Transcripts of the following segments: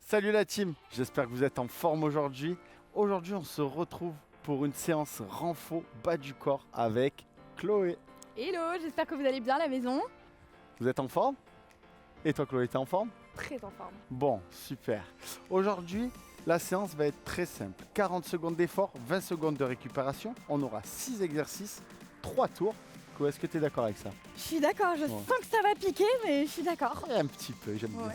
Salut la team, j'espère que vous êtes en forme aujourd'hui. Aujourd'hui, on se retrouve pour une séance renfo bas du corps avec Chloé. Hello, j'espère que vous allez bien à la maison. Vous êtes en forme? Et toi Chloé, t'es en forme? Très en forme. Bon, super. Aujourd'hui, la séance va être très simple. 40 secondes d'effort, 20 secondes de récupération. On aura 6 exercices, 3 tours. Chloé, est-ce que tu es d'accord avec ça? Je suis d'accord, je sens que ça va piquer, mais je suis d'accord. Un petit peu, j'aime bien.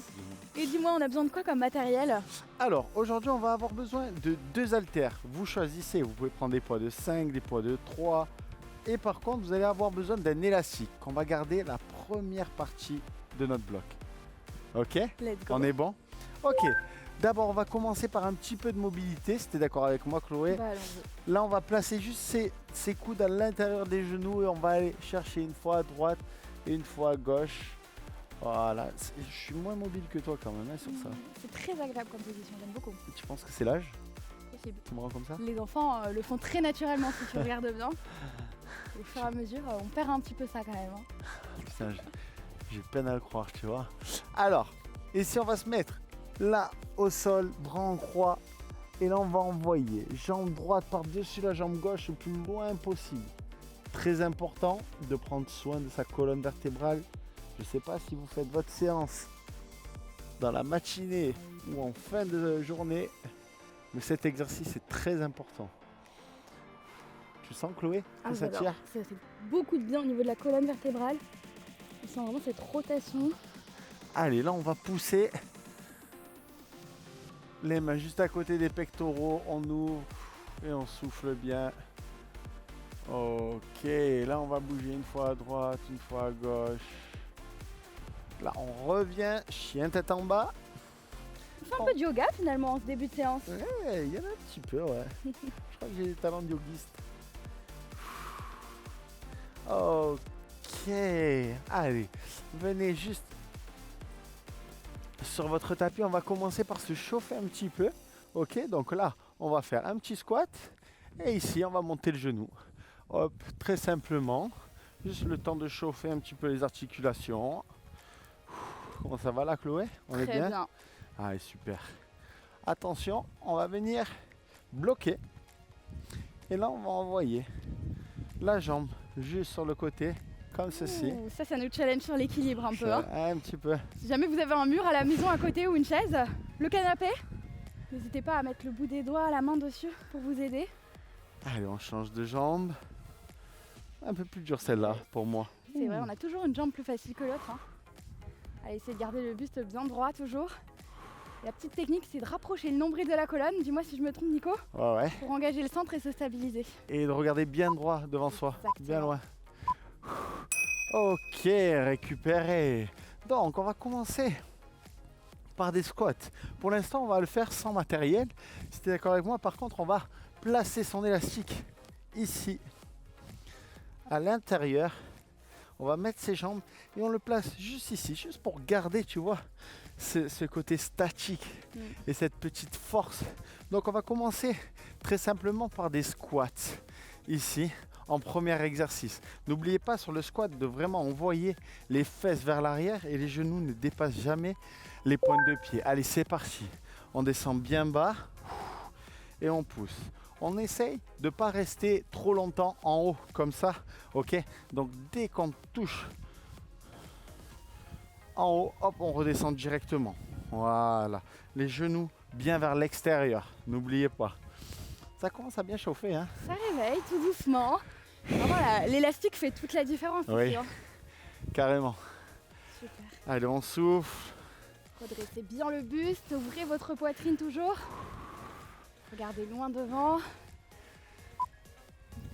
Et dis-moi, on a besoin de quoi comme matériel? Alors, aujourd'hui, on va avoir besoin de 2 haltères. Vous choisissez, vous pouvez prendre des poids de 5, des poids de 3. Et par contre, vous allez avoir besoin d'un élastique qu'on va garder la première partie de notre bloc. Ok? Let's go. On est bon? Ok. D'abord, on va commencer par un petit peu de mobilité. Si tu es d'accord avec moi, Chloé. Bah, allons-y. Là, on va placer juste ces coudes à l'intérieur des genoux et on va aller chercher une fois à droite et une fois à gauche. Voilà. Je suis moins mobile que toi quand même sur ça. C'est très agréable comme position, j'aime beaucoup. Tu penses que c'est l'âge? Possible. Tu me rends comme ça? Les enfants le font très naturellement si tu regardes bien. Au fur et à mesure, on perd un petit peu ça quand même. Putain, j'ai peine à le croire, tu vois. Alors, et si on va se mettre là au sol, bras en croix, et là on va envoyer jambe droite par-dessus la jambe gauche le plus loin possible. Très important de prendre soin de sa colonne vertébrale. Je ne sais pas si vous faites votre séance dans la matinée ou en fin de journée, mais cet exercice est très important. Tu sens, Chloé, que ça tire? Ça fait beaucoup de bien au niveau de la colonne vertébrale. On sent vraiment cette rotation. Allez, là on va pousser les mains juste à côté des pectoraux, on ouvre et on souffle bien. Ok, là on va bouger une fois à droite, une fois à gauche. Là on revient, chien tête en bas. On fait un peu de yoga finalement en ce début de séance. Ouais, il y en a un petit peu, ouais. Je crois que j'ai des talents de yogiste. Ok, allez, venez juste sur votre tapis, on va commencer par se chauffer un petit peu. Ok, donc là, on va faire un petit squat. Et ici, on va monter le genou. Hop, très simplement. Juste le temps de chauffer un petit peu les articulations. Comment ça va là, Chloé? On est bien? Très bien. Ah, super. Attention, on va venir bloquer. Et là, on va envoyer la jambe juste sur le côté, comme ceci. Ouh, ça nous challenge sur l'équilibre un peu. Un petit peu. Si jamais vous avez un mur à la maison à côté ou une chaise, le canapé, n'hésitez pas à mettre le bout des doigts à la main dessus pour vous aider. Allez, on change de jambe. Un peu plus dur celle-là pour moi. C'est vrai, on a toujours une jambe plus facile que l'autre. Allez, essayez de garder le buste bien droit toujours. Et la petite technique, c'est de rapprocher le nombril de la colonne. Dis-moi si je me trompe, Nico. Ouais. Pour engager le centre et se stabiliser. Et de regarder bien droit devant soi. Exactement. Bien loin. Ok, récupéré. Donc, on va commencer par des squats. Pour l'instant, on va le faire sans matériel. Si tu es d'accord avec moi, par contre, on va placer son élastique ici, à l'intérieur. On va mettre ses jambes et on le place juste ici, juste pour garder, tu vois, ce côté statique et cette petite force. Donc, on va commencer très simplement par des squats ici. En premier exercice. N'oubliez pas sur le squat de vraiment envoyer les fesses vers l'arrière et les genoux ne dépassent jamais les pointes de pied. Allez, c'est parti. On descend bien bas et on pousse. On essaye de ne pas rester trop longtemps en haut comme ça. Ok? Donc dès qu'on touche en haut, hop, on redescend directement. Voilà. Les genoux bien vers l'extérieur. N'oubliez pas. Ça commence à bien chauffer, hein? Ça réveille tout doucement. Vraiment, l'élastique fait toute la différence. Oui, ici, carrément. Super. Allez, on souffle. Redressez bien le buste, ouvrez votre poitrine toujours. Regardez loin devant.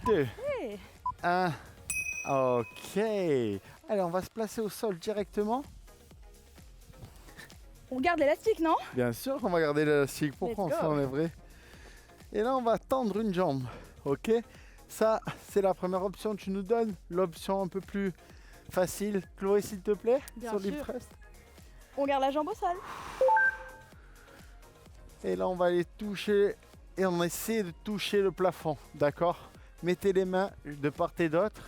2, Hey. 1. Ok. Allez, on va se placer au sol directement. On garde l'élastique, non? Bien sûr qu'on va garder l'élastique. Pourquoi on Let's fait go. en vrai? Et là, on va tendre une jambe. Ok? Ça, c'est la première option. Tu nous donnes l'option un peu plus facile. Chloé, s'il te plaît, Bien sur sûr. l'hip thrust. On garde la jambe au sol. Et là, on va aller toucher et on essaie de toucher le plafond. D'accord? Mettez les mains de part et d'autre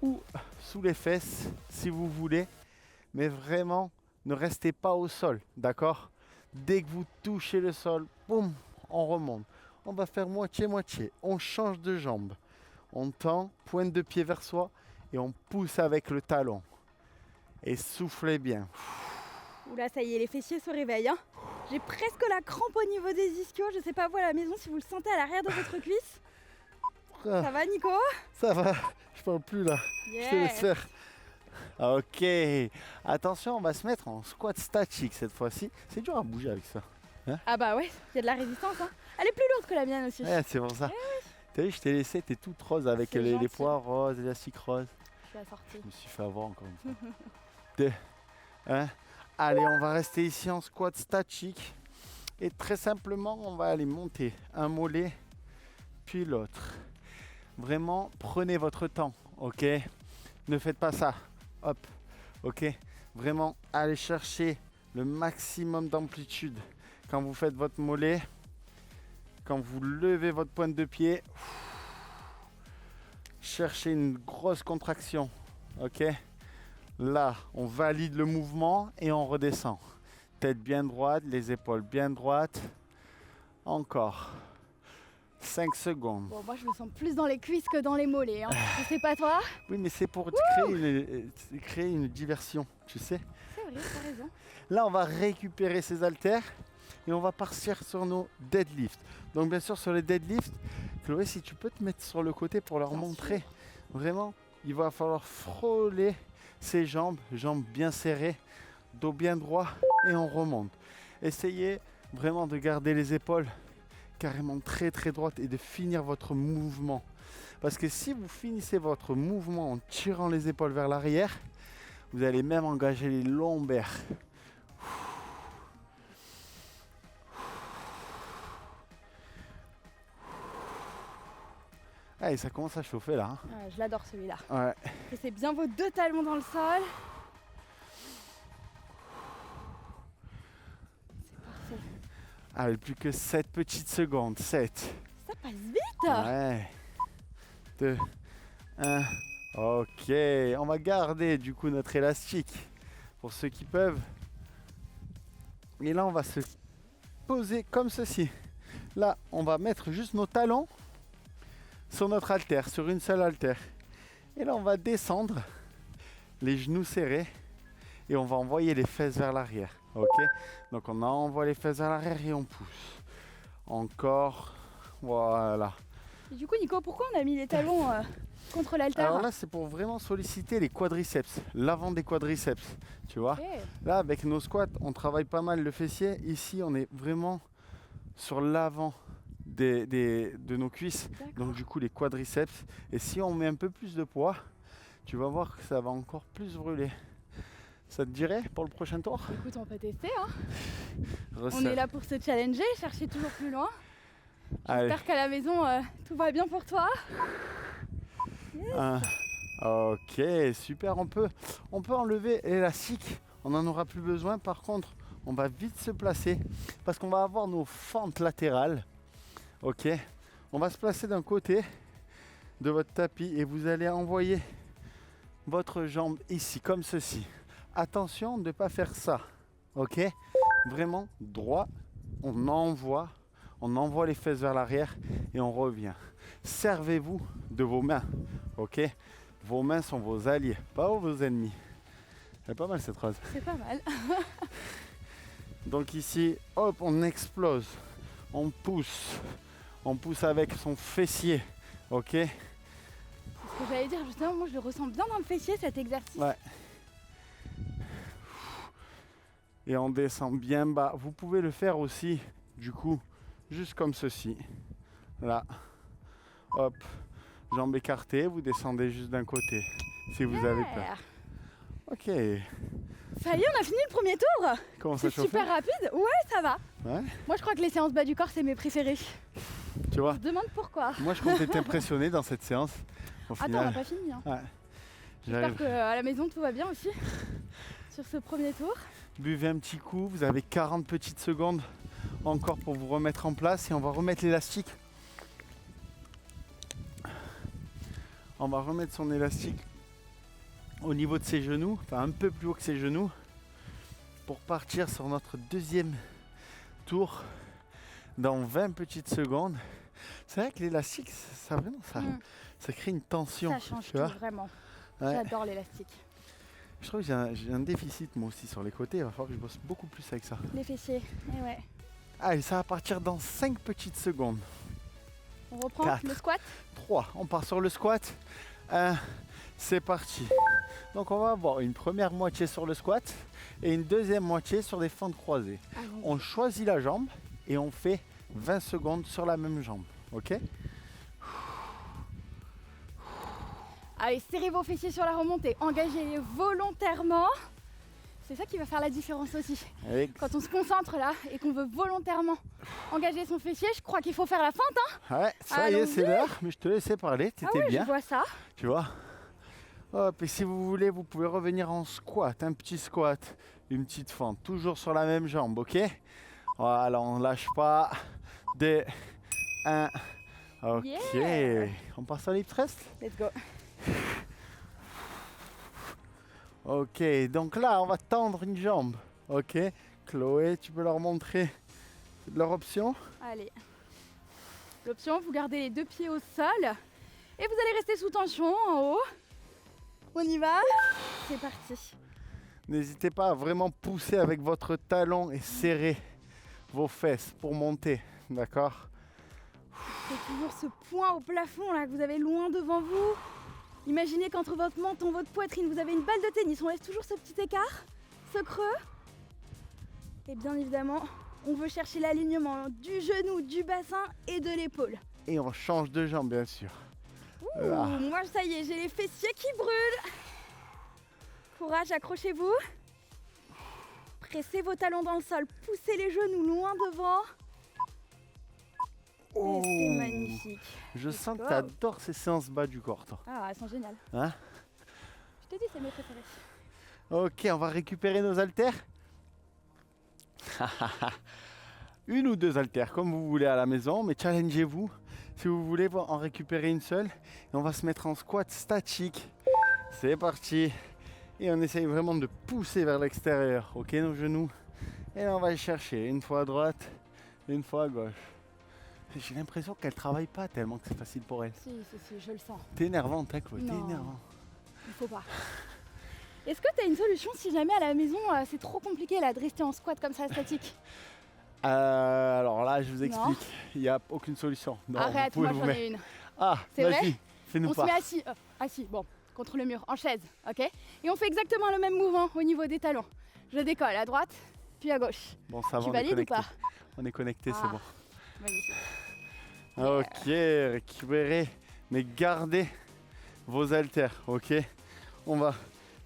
ou sous les fesses si vous voulez. Mais vraiment, ne restez pas au sol. D'accord? Dès que vous touchez le sol, boum, on remonte. On va faire moitié-moitié. On change de jambe. On tend, pointe de pied vers soi et on pousse avec le talon. Et soufflez bien. Oula, ça y est, les fessiers se réveillent. Hein. J'ai presque la crampe au niveau des ischios. Je sais pas vous à la maison si vous le sentez à l'arrière de votre cuisse. Ça va, Nico? Ça va, je parle plus là. Yeah. Je te laisse faire. Ok, attention, on va se mettre en squat statique cette fois-ci. C'est dur à bouger avec ça. Ah bah ouais, il y a de la résistance. Hein. Elle est plus lourde que la mienne aussi. Ouais, c'est pour ça. T'as vu, je t'ai laissé, t'es toute rose avec C'est les gentil. poires roses, élastiques roses. Je suis assortie. Je me suis fait avoir encore une fois. 2, 1. Allez, on va rester ici en squat statique. Et très simplement, on va aller monter un mollet, puis l'autre. Vraiment, prenez votre temps, ok? Ne faites pas ça. Hop, ok? Vraiment, allez chercher le maximum d'amplitude. Quand vous faites votre mollet, quand vous levez votre pointe de pied, cherchez une grosse contraction, ok? Là, on valide le mouvement et on redescend. Tête bien droite, les épaules bien droites. Encore. 5 secondes. Bon, moi je me sens plus dans les cuisses que dans les mollets. Hein. Je sais pas toi. Oui, mais c'est pour créer une diversion, tu sais. C'est vrai, t'as raison. Là, on va récupérer ces haltères et on va partir sur nos deadlifts. Donc, bien sûr, sur les deadlifts, Chloé, si tu peux te mettre sur le côté pour leur Bien montrer. sûr. Vraiment, il va falloir frôler ses jambes, jambes bien serrées, dos bien droit et on remonte. Essayez vraiment de garder les épaules carrément très très droites et de finir votre mouvement. Parce que si vous finissez votre mouvement en tirant les épaules vers l'arrière, vous allez même engager les lombaires. Allez, ça commence à chauffer là. Hein. Ah, je l'adore celui-là. Ouais. Laissez bien vos deux talons dans le sol. C'est parfait. Allez, plus que 7 petites secondes. 7. Ça passe vite. Ouais. 2, 1. Ok. On va garder du coup notre élastique pour ceux qui peuvent. Et là, on va se poser comme ceci. Là, on va mettre juste nos talons sur notre haltère, sur une seule haltère. Et là, on va descendre, les genoux serrés, et on va envoyer les fesses vers l'arrière. Ok? Donc, on envoie les fesses vers l'arrière et on pousse. Encore. Voilà. Et du coup, Nico, pourquoi on a mis les talons contre l'haltère? Alors là, c'est pour vraiment solliciter les quadriceps, l'avant des quadriceps. Tu vois? Ok. Là, avec nos squats, on travaille pas mal le fessier. Ici, on est vraiment sur l'avant de nos cuisses. D'accord. Donc du coup, les quadriceps. Et si on met un peu plus de poids, tu vas voir que ça va encore plus brûler. Ça te dirait pour le prochain tour? Écoute, on peut tester. Hein. On Resserre. est là pour se challenger, chercher toujours plus loin. Allez. J'espère qu'à la maison, tout va bien pour toi. Un. Ok, super. On peut enlever l'élastique. On n'en aura plus besoin. Par contre, on va vite se placer parce qu'on va avoir nos fentes latérales. Ok. On va se placer d'un côté de votre tapis et vous allez envoyer votre jambe ici, comme ceci. Attention de ne pas faire ça. Ok. Vraiment droit. On envoie les fesses vers l'arrière et on revient. Servez-vous de vos mains. Ok. Vos mains sont vos alliés, pas vos ennemis. Elle est pas mal cette phrase. C'est pas mal. Donc ici, hop, on explose. On pousse. On pousse avec son fessier. Ok. C'est ce que j'allais dire, justement, moi je le ressens bien dans le fessier cet exercice. Ouais. Et on descend bien bas. Vous pouvez le faire aussi, du coup, juste comme ceci. Là. Hop. Jambes écartées, vous descendez juste d'un côté. Si vous avez peur. Ok. Ça y est, on a fini le premier tour. Comment ça C'est chauffe? super rapide. Ouais, ça va. Ouais. Moi je crois que les séances bas du corps, c'est mes préférées. Tu vois, Je me demande pourquoi. moi je compte être impressionné dans cette séance. Au Attends, on final, n'a pas fini. Hein. ouais. J'espère J'arrive. qu'à la maison tout va bien aussi. Sur ce premier tour. Buvez un petit coup, vous avez 40 petites secondes encore pour vous remettre en place et on va remettre l'élastique. On va remettre son élastique au niveau de ses genoux, enfin un peu plus haut que ses genoux, pour partir sur notre deuxième tours dans 20 petites secondes. C'est vrai que l'élastique, ça vraiment, ça crée une tension. Ça change tu tout, vois. vraiment. Ouais. J'adore l'élastique. Je trouve que j'ai un déficit moi aussi sur les côtés. Il va falloir que je bosse beaucoup plus avec ça. Les fessiers, et ouais. Allez, ça va partir dans 5 petites secondes. On reprend 4. le squat. 3, on part sur le squat. 1, c'est parti. Donc on va avoir une première moitié sur le squat et une deuxième moitié sur des fentes croisées. Allons-y. On choisit la jambe et on fait 20 secondes sur la même jambe. Ok? Allez, serrez vos fessiers sur la remontée, engagez-les volontairement. C'est ça qui va faire la différence aussi. Allez. Quand on se concentre là et qu'on veut volontairement engager son fessier, je crois qu'il faut faire la fente. Hein. Ouais, ça y est, c'est Allons-y. l'heure, mais je te laissais parler, Ah t'étais ouais, bien, je vois ça. tu vois. Hop, et si vous voulez, vous pouvez revenir en squat, un petit squat, une petite fente, toujours sur la même jambe, ok? Voilà, on lâche pas. 2, 1, ok. Yeah. On passe à l'hip thrust? Let's go. Ok, donc là, on va tendre une jambe, ok? Chloé, tu peux leur montrer leur option? Allez. L'option, vous gardez les 2 pieds au sol et vous allez rester sous tension en haut. On y va. C'est parti. N'hésitez pas à vraiment pousser avec votre talon et serrer vos fesses pour monter, d'accord? C'est toujours ce point au plafond là que vous avez loin devant vous. Imaginez qu'entre votre menton, votre poitrine, vous avez une balle de tennis. On laisse toujours ce petit écart, ce creux. Et bien évidemment, on veut chercher l'alignement du genou, du bassin et de l'épaule. Et on change de jambe, bien sûr. Ouh, Là. moi ça y est, j'ai les fessiers qui brûlent. Courage, accrochez-vous. Pressez vos talons dans le sol, poussez les genoux loin devant. Oh. Et c'est magnifique. Je Let's sens que go. tu adores ces séances bas du corps, toi. Ah, elles sont géniales. Hein? Je te dis, c'est mes préférés. Ok, on va récupérer nos haltères. Une ou 2 haltères, comme vous voulez à la maison, mais challengez-vous. Si vous voulez en récupérer une seule, et on va se mettre en squat statique. C'est parti. Et on essaye vraiment de pousser vers l'extérieur, ok, nos genoux. Et là, on va les chercher, une fois à droite, une fois à gauche. J'ai l'impression qu'elle travaille pas tellement que c'est facile pour elle. Si, je le sens. T'es énervante, hein, Chloé, t'es Non. énervante. Il faut pas. Est-ce que tu as une solution si jamais à la maison c'est trop compliqué là, de rester en squat comme ça statique? Alors là, je vous Non. explique, il n'y a aucune solution. Non, Arrête, vous pouvez moi vous j'en mettre- ai une. Ah, C'est vas-y, vrai fais-nous On se part. met assis, bon, contre le mur, en chaise, ok? Et on fait exactement le même mouvement au niveau des talons. Je décolle à droite, puis à gauche. Bon, ça va, Tu on est valides ou connecté. pas? On est connecté, Ah. c'est bon. Magnifique. Ok, récupérez, mais gardez vos haltères, ok? On va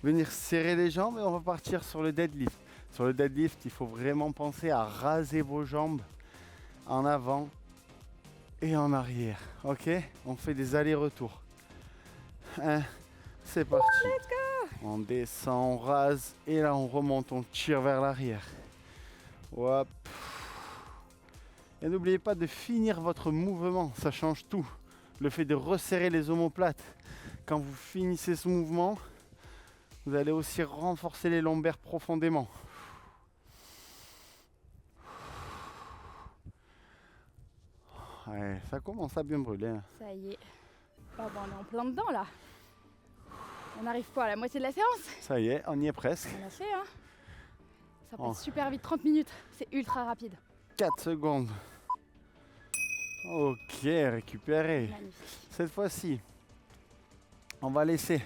venir serrer les jambes et on va partir sur le deadlift. Sur le deadlift, il faut vraiment penser à raser vos jambes en avant et en arrière, ok? On fait des allers-retours. C'est parti. Let's go! On descend, on rase et là on remonte, on tire vers l'arrière. Hop. Et n'oubliez pas de finir votre mouvement, ça change tout. Le fait de resserrer les omoplates. Quand vous finissez ce mouvement, vous allez aussi renforcer les lombaires profondément. Ouais, ça commence à bien brûler, hein. Ça y est. Ah bah, on est en plein dedans là. On arrive pas à la moitié de la séance. Ça y est, on y est presque. On a fait, hein. Ça passe Oh. super vite, 30 minutes. C'est ultra rapide. 4 secondes. Ok, récupéré. Magnifique. Cette fois-ci, on va laisser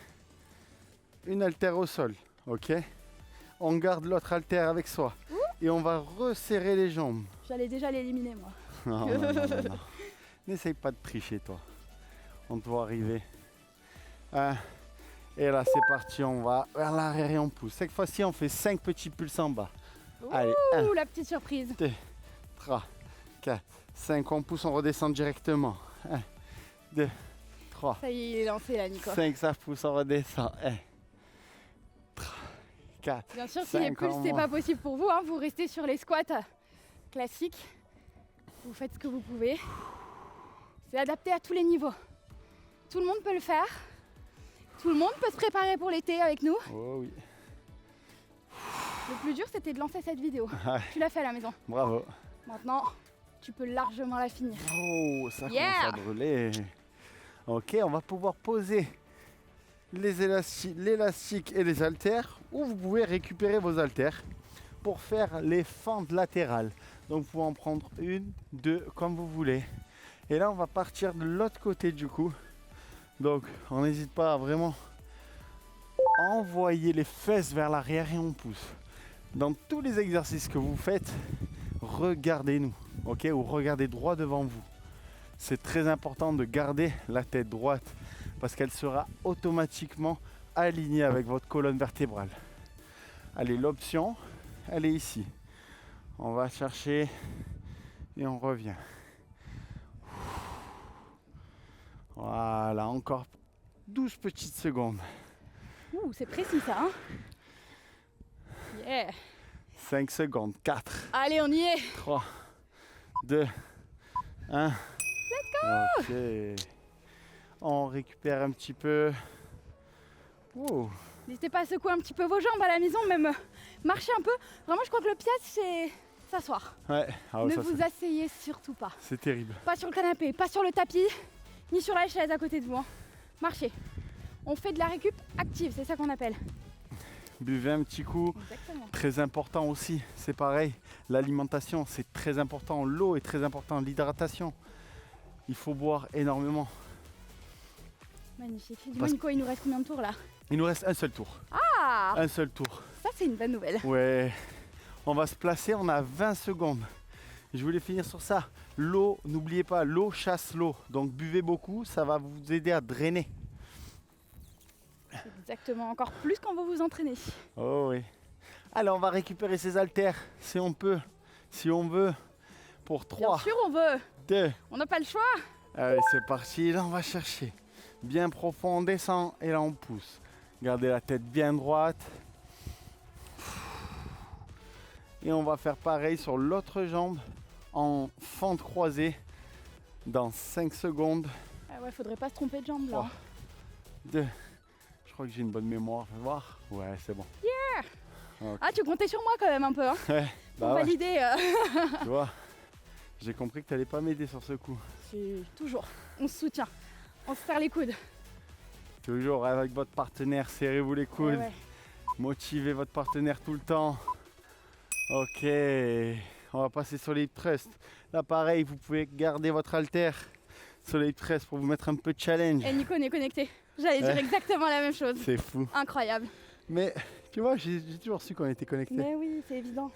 une haltère au sol, ok? On garde l'autre haltère avec soi. Et on va resserrer les jambes. J'allais déjà l'éliminer moi. Non, non, non, non, non. N'essaye pas de tricher, toi. On te voit arriver. Et là, c'est parti, on va vers l'arrière et on pousse. Cette fois-ci, on fait 5 petits pulses en bas. Allez, Ouh, la petite surprise. 3, 4, 5, on pousse, on redescend directement. 1, 2, 3, Ça y est, il est lancé là, Nico. 5, ça pousse, on redescend. 1, 3, 4. Bien sûr, si Cinq les pulses, en c'est moins. pas possible pour vous, hein, vous restez sur les squats classiques. Vous faites ce que vous pouvez. C'est adapté à tous les niveaux. Tout le monde peut le faire. Tout le monde peut se préparer pour l'été avec nous. Oh oui, Le plus dur, c'était de lancer cette vidéo. Ouais. Tu l'as fait à la maison. bravo. Maintenant, tu peux largement la finir. Oh, ça Yeah. commence à brûler. Ok, on va pouvoir poser l'élastique et les haltères, ou vous pouvez récupérer vos haltères pour faire les fentes latérales. Donc vous pouvez en prendre une, deux, comme vous voulez. Et là, on va partir de l'autre côté du coup. Donc, on n'hésite pas à vraiment envoyer les fesses vers l'arrière et on pousse. Dans tous les exercices que vous faites, regardez-nous, ok, ou regardez droit devant vous. C'est très important de garder la tête droite parce qu'elle sera automatiquement alignée avec votre colonne vertébrale. Allez, l'option, elle est ici. On va chercher et on revient. Voilà, encore 12 petites secondes. Ouh, c'est précis ça, hein? Yeah. 5 secondes, 4, Allez, on y est. 3, 2, 1. Let's go! Ok. On récupère un petit peu. Wow. N'hésitez pas à secouer un petit peu vos jambes à la maison, même marcher un peu. Vraiment, je crois que le piège, c'est s'asseoir. Ouais. Ah, Ne ça, vous asseyez surtout pas. c'est terrible. Pas sur le canapé, pas sur le tapis, ni sur la chaise à côté de vous. Hein. Marchez. On fait de la récup active, c'est ça qu'on appelle. Buvez un petit coup. Exactement. Très important aussi, c'est pareil. L'alimentation, c'est très important. L'eau est très importante. L'hydratation. Il faut boire énormément. Magnifique. Dis-moi, Nico, il nous reste combien de tours là? Il nous reste un seul tour. Ah, Un seul tour. ça c'est une bonne nouvelle. Ouais. On va se placer, on a 20 secondes. Je voulais finir sur ça. L'eau, n'oubliez pas, l'eau chasse l'eau. Donc buvez beaucoup, ça va vous aider à drainer. Exactement, encore plus quand vous vous entraînez. Oh oui. Allez, on va récupérer ces haltères si on peut, si on veut. Pour Bien 3, sûr, on veut. 2, On n'a pas le choix. allez, c'est parti. Là, on va chercher. Bien profond, on descend et là, on pousse. Gardez la tête bien droite. Et on va faire pareil sur l'autre jambe en fente croisée dans 5 secondes. Ah ouais, faudrait pas se tromper de jambe là. 3, 2. Je crois que j'ai une bonne mémoire. Fais voir. Ouais, c'est bon. Ah, tu comptais sur moi quand même un peu, hein, Ouais, pour bah ouais, valider. tu vois. J'ai compris que tu n'allais pas m'aider sur ce coup. Toujours, on se soutient, on se serre les coudes. Toujours avec votre partenaire, serrez-vous les coudes. Ouais, ouais. Motivez votre partenaire tout le temps. Ok, on va passer sur les hip thrusts. Là pareil, vous pouvez garder votre haltère sur les hip thrusts pour vous mettre un peu de challenge. Et Nico, on est connecté. J'allais dire Ouais. exactement la même chose. C'est fou. Incroyable. Mais tu vois, j'ai toujours su qu'on était connectés. Mais oui, c'est évident.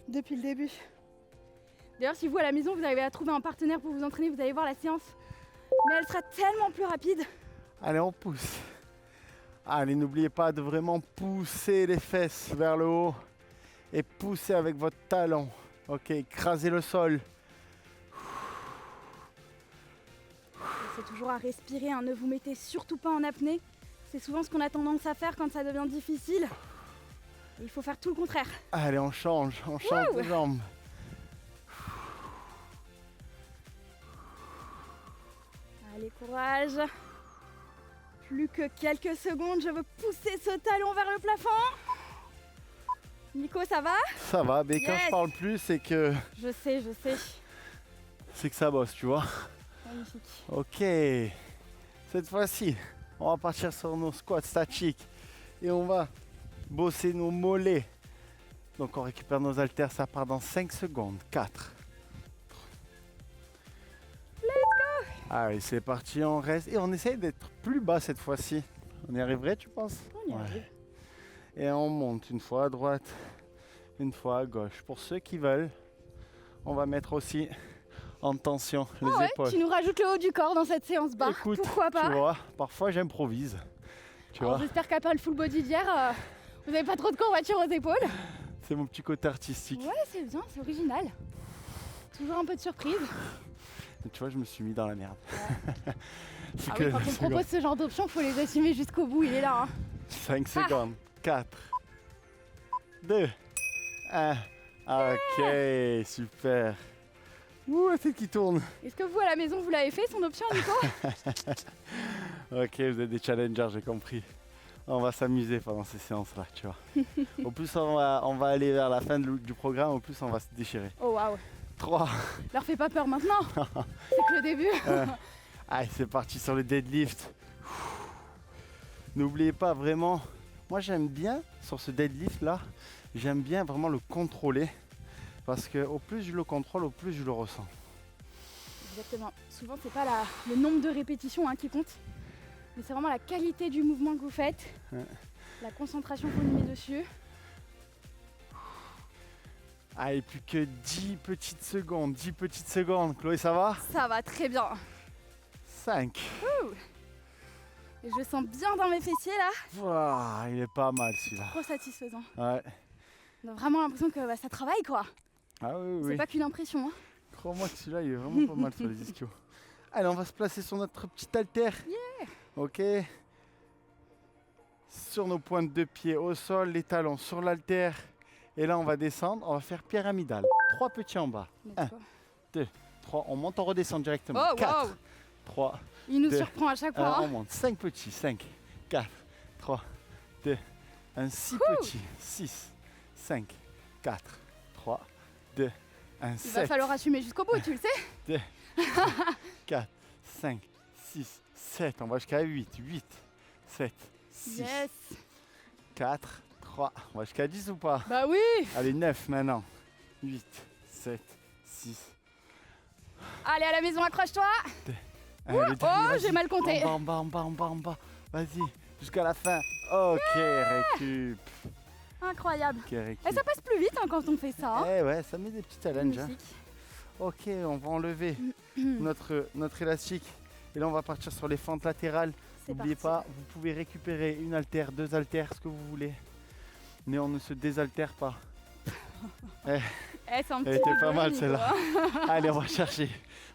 Depuis le début. D'ailleurs, si vous à la maison, vous arrivez à trouver un partenaire pour vous entraîner, vous allez voir la séance. Mais elle sera tellement plus rapide. Allez, on pousse. Allez, n'oubliez pas de vraiment pousser les fesses vers le haut et pousser avec votre talon. Ok, écrasez le sol. C'est toujours à respirer, hein. Ne vous mettez surtout pas en apnée. C'est souvent ce qu'on a tendance à faire quand ça devient difficile. Et il faut faire tout le contraire. Allez, on change de jambe. Allez, courage. Plus que quelques secondes, je veux pousser ce talon vers le plafond. Nico, ça va? Ça va, mais quand Yes. je parle plus, c'est que Je sais. ça bosse, tu vois. Magnifique. Ok, cette fois-ci, on va partir sur nos squats statiques et on va bosser nos mollets. Donc on récupère nos haltères, ça part dans 5 secondes. 4. Let's go! Allez, c'est parti, on reste et on essaye d'être plus bas cette fois-ci. On y arriverait, tu penses? On y arrive. Et on monte une fois à droite, une fois à gauche. Pour ceux qui veulent, on va mettre aussi en tension les Ah ouais, épaules. tu nous rajoutes le haut du corps dans cette séance barre. Écoute, Pourquoi pas? tu vois, parfois j'improvise. Tu Alors, vois, j'espère qu'après le full body d'hier, vous n'avez pas trop de courbatures aux épaules. c'est mon petit côté artistique. Ouais, c'est bien, c'est original. Toujours un peu de surprise. Et tu vois, je me suis mis dans la merde. C'est Ah que oui, quand on propose ce genre d'options, faut les assumer jusqu'au bout, il est là. Hein. 5 secondes. 4, 2, 1. Ok, super. Ouh, la tête qui tourne. Est-ce que vous à la maison vous l'avez fait son option Nico? Ok, vous êtes des challengers, j'ai compris. On va s'amuser pendant ces séances-là, tu vois. Au plus on va aller vers la fin du programme, au plus on va se déchirer. Oh waouh. 3. Leur fais pas peur maintenant. C'est que le début. Allez, c'est parti sur le deadlift. N'oubliez pas vraiment, moi j'aime bien sur ce deadlift là, j'aime bien vraiment le contrôler. Parce que au plus je le contrôle, au plus je le ressens. Exactement. Souvent, c'est pas le nombre de répétitions qui compte, mais c'est vraiment la qualité du mouvement que vous faites, la concentration que vous mettez dessus. Allez, plus que 10 petites secondes, 10 petites secondes. Chloé, ça va? Ça va très bien. 5. Et je sens bien dans mes fessiers là. Wow, il est pas mal celui-là. Trop satisfaisant. Ouais. On a vraiment l'impression que ça travaille quoi. Ah oui, C'est oui. pas qu'une impression. Hein. Crois-moi que celui-là, il est vraiment pas mal sur les ischios. Allez, on va se placer sur notre petit haltère. Ok. Sur nos pointes de pied au sol, les talons sur l'haltère. Et là, on va descendre, on va faire pyramidale. 3 petits en bas. 1, 2, 3. On monte, on redescend directement. Oh, 4, wow. 3, Il nous 2, surprend à chaque 1. fois. On monte. 5 petits. 5, 4, 3, 2, 1. 6 petits. 6, 5, 4, 3, 2, 1. Il 7. va falloir assumer jusqu'au bout, tu le sais. 2, 4, 5, 6, 7. On va jusqu'à 8. 8, 7, 6, Yes. 4, 3. On va jusqu'à 10 ou pas? Bah oui. Allez, 9 maintenant. 8, 7, 6. Allez à la maison, accroche-toi. Allez, le dernier, vas-y. J'ai mal compté. En bas, en bas, en bas, en bas. Vas-y, jusqu'à la fin. Ok, récup. Incroyable. Ok, récup. Et ça passe plus vite quand on fait ça. Eh ouais, ça met des petits challenges. Hein. Magnifique. Ok, on va enlever notre élastique. Et là, on va partir sur les fentes latérales. C'est N'oubliez parti. pas, vous pouvez récupérer une haltère, 2 haltères, ce que vous voulez. Mais on ne se désaltère pas. C'est un petit Elle était pas peu mal niveau, celle-là. hein. Allez, on va chercher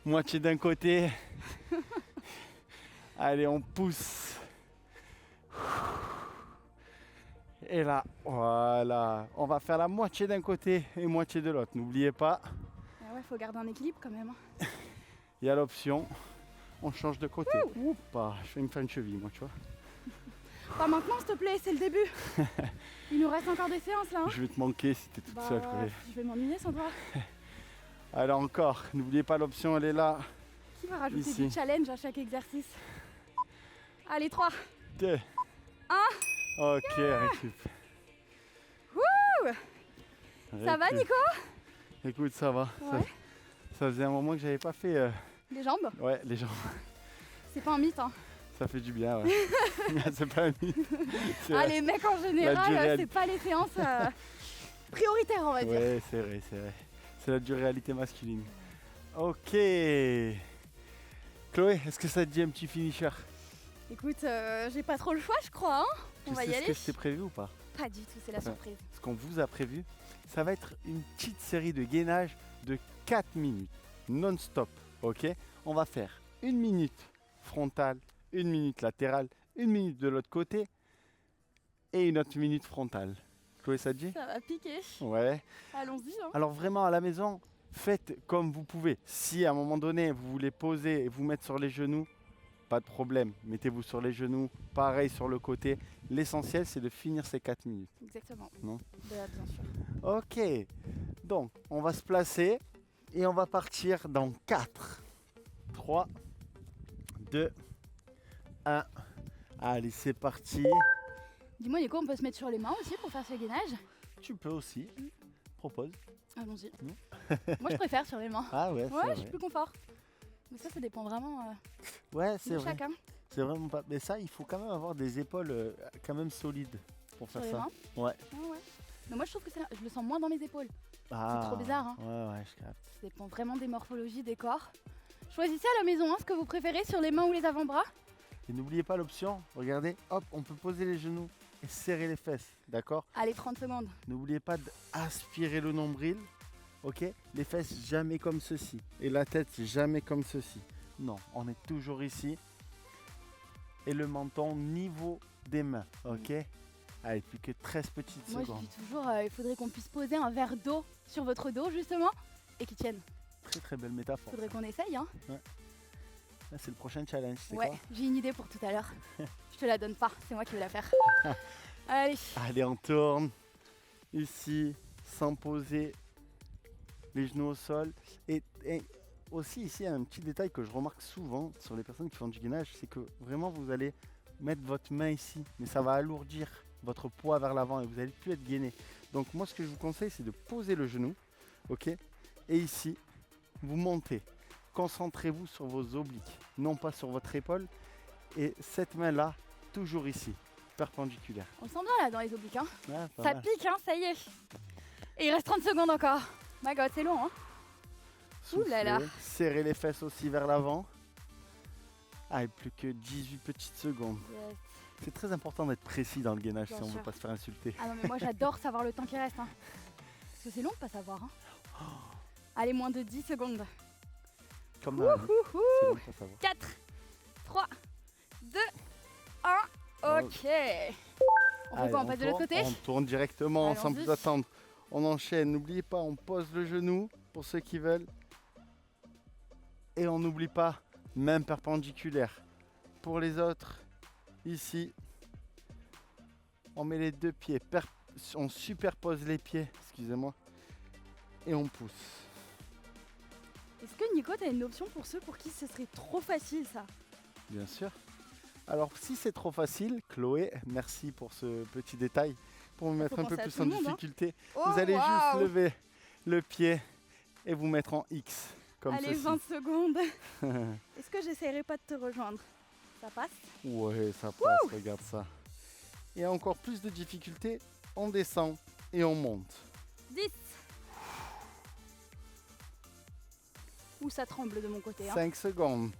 moitié d'un côté. Allez, on pousse. Et là, voilà. On va faire la moitié d'un côté et moitié de l'autre. N'oubliez pas, Ah ouais, faut garder un équilibre quand même. Hein. il y a l'option. On change de côté. Oups, je vais me faire une cheville, moi, tu vois. Pas maintenant, s'il te plaît, c'est le début. Il nous reste encore des séances là. Hein. Je vais te manquer si t'es toute seule, Chloé. Je vais m'ennuyer sans toi. Allez, encore. N'oubliez pas l'option, elle est là. Qui va rajouter Ici. du challenge à chaque exercice? Allez, 3. 2. 1. Ok, récup. Ça va, Récup. Nico? Écoute, ça va. Ouais. Ça faisait un moment que j'avais pas fait. Les jambes? Ouais, les jambes. C'est pas un mythe. Hein. Ça fait du bien, ouais. C'est pas un mythe. C'est Ah, les mecs en La général, durée- c'est pas les séances prioritaires, on va dire. Ouais, c'est vrai, c'est vrai. C'est la dure réalité masculine. Ok. Chloé, est-ce que ça te dit un petit finisher? Écoute, j'ai pas trop le choix, je crois. Hein. On Tu va sais y ce aller. que je t'ai prévu ou pas? Pas du tout, c'est la Enfin, surprise. Ce qu'on vous a prévu, ça va être une petite série de gainage de 4 minutes, non-stop, ok? On va faire 1 minute frontale, 1 minute latérale, 1 minute de l'autre côté et une autre minute frontale. Chloé, ça te dit? Ça va piquer. Ouais. Allons-y. Hein. Alors vraiment à la maison, faites comme vous pouvez. Si à un moment donné vous voulez poser et vous mettre sur les genoux, pas de problème. Mettez-vous sur les genoux, pareil sur le côté. L'essentiel c'est de finir ces 4 minutes. Exactement. Non. Bien sûr. Ok, donc on va se placer et on va partir dans 4, 3, 2, 1. Allez, c'est parti. Dis-moi, Nico, on peut se mettre sur les mains aussi pour faire ce gainage? Tu peux aussi. Propose. Allons-y. Non. Moi, je préfère sur les mains. Ah ouais, c'est Ouais, vrai. j'ai plus confort. Mais ça dépend vraiment Ouais, c'est de vrai. chacun. C'est vraiment pas. Mais ça, il faut quand même avoir des épaules quand même solides pour Sur faire les ça. mains. Ouais. Ah ouais. Mais moi, je trouve que je le sens moins dans mes épaules. Ah, trop bizarre, hein. Ouais, ouais, je capte. Ça dépend vraiment des morphologies des corps. Choisissez à la maison ce que vous préférez sur les mains ou les avant-bras. Et n'oubliez pas l'option, regardez, hop, on peut poser les genoux et serrer les fesses, d'accord? Allez, 30 secondes. N'oubliez pas d'aspirer le nombril, ok? Les fesses jamais comme ceci et la tête jamais comme ceci. Non, on est toujours ici. Et le menton niveau des mains, ok? Allez, plus que 13 petites Moi, je secondes. dis toujours, il faudrait qu'on puisse poser un verre d'eau sur votre dos, justement, et qu'il tienne. Très très belle métaphore. Faudrait qu'on essaye, hein. Là, c'est le prochain challenge, c'est Ouais, quoi? j'ai une idée pour tout à l'heure. Je te la donne pas, c'est moi qui vais la faire. Allez, Allez, on tourne ici, sans poser les genoux au sol. Et aussi ici, un petit détail que je remarque souvent sur les personnes qui font du gainage, c'est que vraiment vous allez mettre votre main ici, mais ça va alourdir votre poids vers l'avant et vous n'allez plus être gainé. Donc moi ce que je vous conseille, c'est de poser le genou, ok, et ici, vous montez. Concentrez-vous sur vos obliques, non pas sur votre épaule. Et cette main-là, toujours ici, perpendiculaire. On le sent bien là dans les obliques, hein. Ouais, pas Ça mal. pique, hein, ça y est. Et il reste 30 secondes encore. My God, c'est long, hein. Ouh là là. Soufflez, serrez les fesses aussi vers l'avant. Ah, et plus que 18 petites secondes. Yes. C'est très important d'être précis dans le gainage Bien si on ne sûr. veut pas se faire insulter. Ah non, mais moi j'adore savoir le temps qui reste, hein. Parce que c'est long de pas savoir, hein. Allez, moins de 10 secondes. Comme dans la vie, Wouhou. c'est bon pour savoir. 4, 3, 2, 1. Ok. On fait Allez, quoi, on passe de l'autre tourne, côté? On tourne directement sans Allons-y. plus attendre. On enchaîne, n'oubliez pas, on pose le genou pour ceux qui veulent. Et on n'oublie pas, même perpendiculaire. Pour les autres, ici, on met les deux pieds, on superpose les pieds, excusez-moi, et on pousse. Est-ce que Nico, t'as une option pour ceux pour qui ce serait trop facile ça? Bien sûr. Alors si c'est trop facile, Chloé, merci pour ce petit détail, pour me mettre faut un peu penser à plus tout en le monde, hein. difficulté. Oh, Vous allez juste waouh. lever le pied et vous mettre en X, comme Allez, ceci. 20 secondes. Est-ce que j'essaierai pas de te rejoindre? Ça passe? Ouais, ça passe, regarde ça. Et encore plus de difficulté, on descend et on monte. 10. Ouh, ça tremble de mon côté, hein. 5 secondes.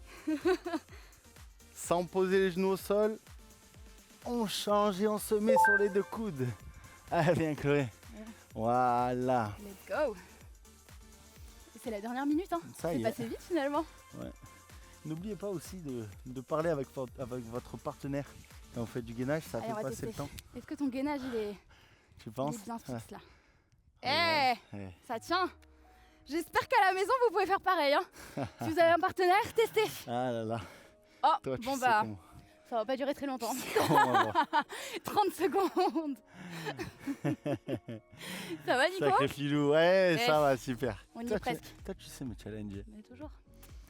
Sans poser les genoux au sol, on change et on se met sur les deux coudes. Allez, viens Chloé. Ouais. Voilà. Let's go. Et c'est la dernière minute, hein. Ça C'est y est. passé vite finalement. N'oubliez pas aussi de parler avec votre partenaire quand vous faites du gainage, ça Allez, fait on va passer le tester. temps. Est-ce que ton gainage Tu il penses est bien fixe là? Eh, Ouais. Ouais. ça tient. J'espère qu'à la maison vous pouvez faire pareil, hein. Si vous avez un partenaire, testez. Ah là là. Oh, Toi, tu bon sais bah, comment. ça va pas durer très longtemps. Comment on va voir. 30 secondes. Ça va Nico? Sacré filou, ouais, Eh, ça va, super. On y Toi, est presque. Toi, tu sais me challenger. Mais toujours.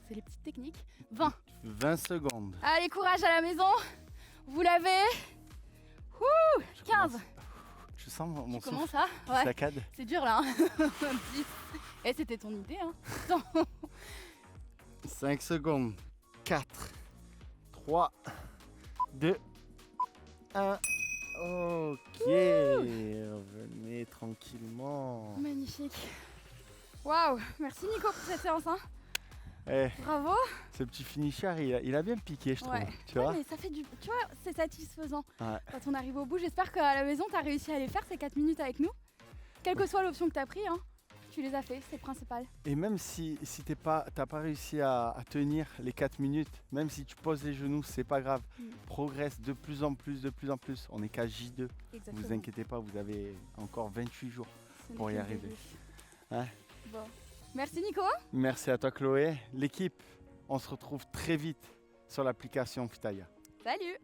C'est les petites techniques. 20. 20 secondes. Allez, courage à la maison. Vous l'avez. Ouh, Je 15. commence- Je sens mon Comment souffle ça? qui Ouais, saccade. c'est dur là. Hein. 10. Et c'était ton idée, hein. 5 secondes. 4, 3, 2, 1. Ok. Revenez tranquillement. Magnifique. Waouh, merci Nico pour cette séance, hein. Eh, Bravo. ce petit finisher, il a bien piqué, je trouve. Ouais. Tu vois? Mais ça fait du. Tu vois, c'est satisfaisant. Ouais. Quand on arrive au bout, j'espère qu'à la maison, tu as réussi à les faire ces 4 minutes avec nous. Quelle que soit l'option que tu as pris, hein, tu les as fait, c'est le principal. Et même si t'as pas réussi à tenir les 4 minutes, même si tu poses les genoux, c'est pas grave. Mm. Progresse de plus en plus, de plus en plus. On est qu'à J2. Exactement. Vous inquiétez pas, vous avez encore 28 jours. Ce n'est pour y que le arriver. début. Hein? Bon. Merci Nico. Merci à toi Chloé. L'équipe, on se retrouve très vite sur l'application Pitaya. Salut.